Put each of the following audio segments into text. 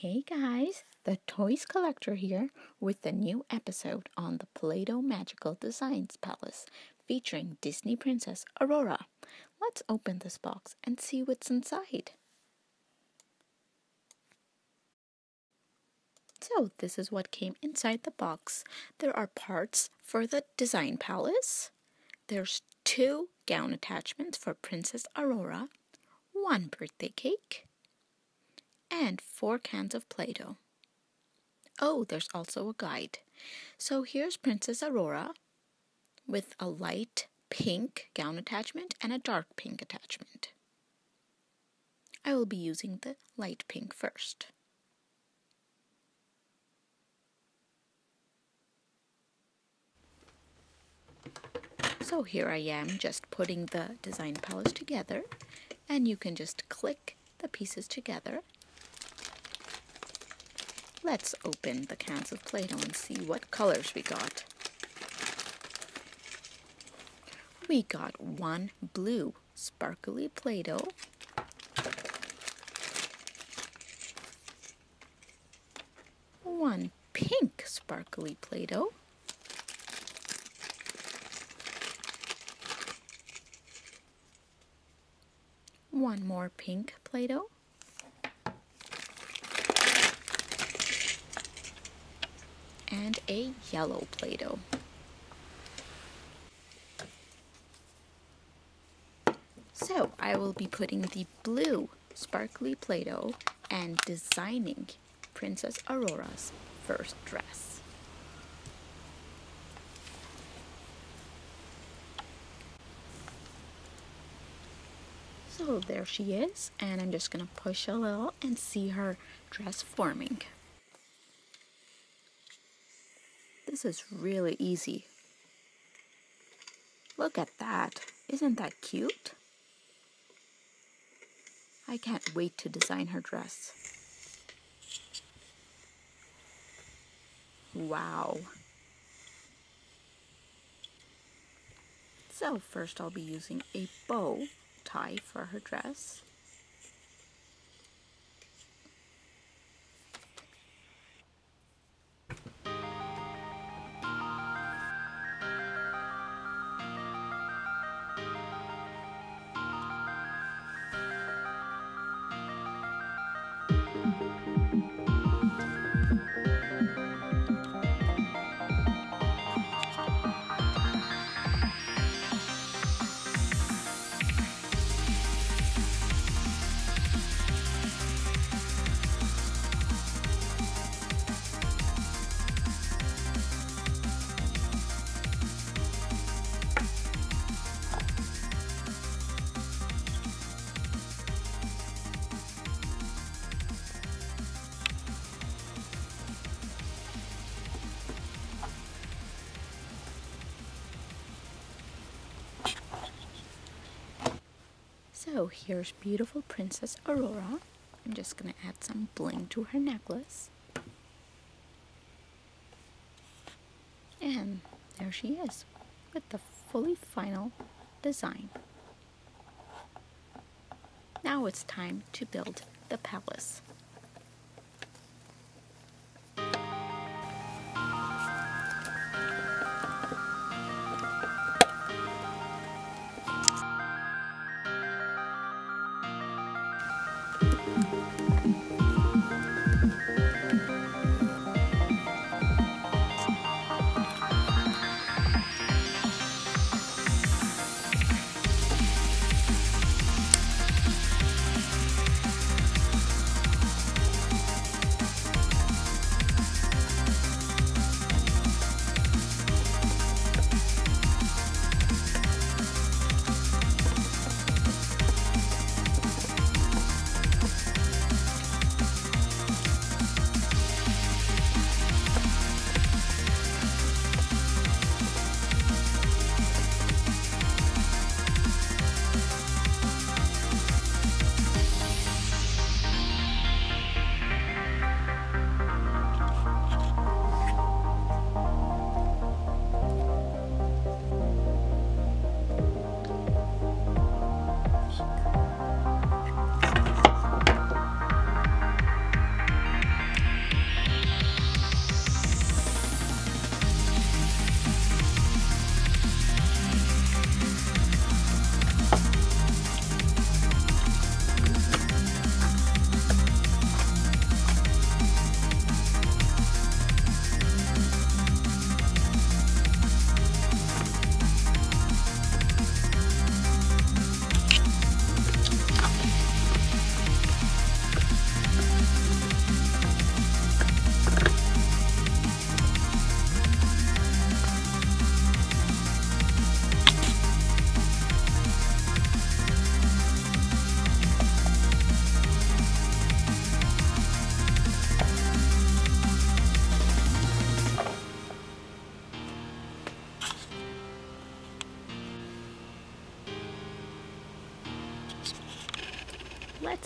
Hey guys, the Toys Collector here with a new episode on the Playdough Magical Designs Palace featuring Disney Princess Aurora. Let's open this box and see what's inside. So this is what came inside the box. There are parts for the Design Palace. There's 2 gown attachments for Princess Aurora, 1 birthday cake, and 4 cans of Play-Doh. Oh, there's also a guide. So here's Princess Aurora with a light pink gown attachment and a dark pink attachment. I will be using the light pink first. So here I am just putting the Design Palace together, and you can just click the pieces together. Let's open the cans of Play-Doh and see what colors we got. We got 1 blue sparkly Play-Doh, 1 pink sparkly Play-Doh, 1 more pink Play-Doh, and a yellow Play-Doh. So I will be putting the blue sparkly Play-Doh and designing Princess Aurora's first dress. So there she is, and I'm just going to push a little and see her dress forming. This is really easy. Look at that. Isn't that cute? I can't wait to design her dress. Wow. So first I'll be using a bow tie for her dress. So here's beautiful Princess Aurora. I'm just going to add some bling to her necklace. And there she is with the fully final design. Now it's time to build the palace.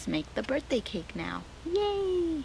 Let's make the birthday cake now. Yay!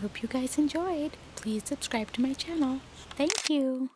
Hope you guys enjoyed. Please subscribe to my channel. Thank you.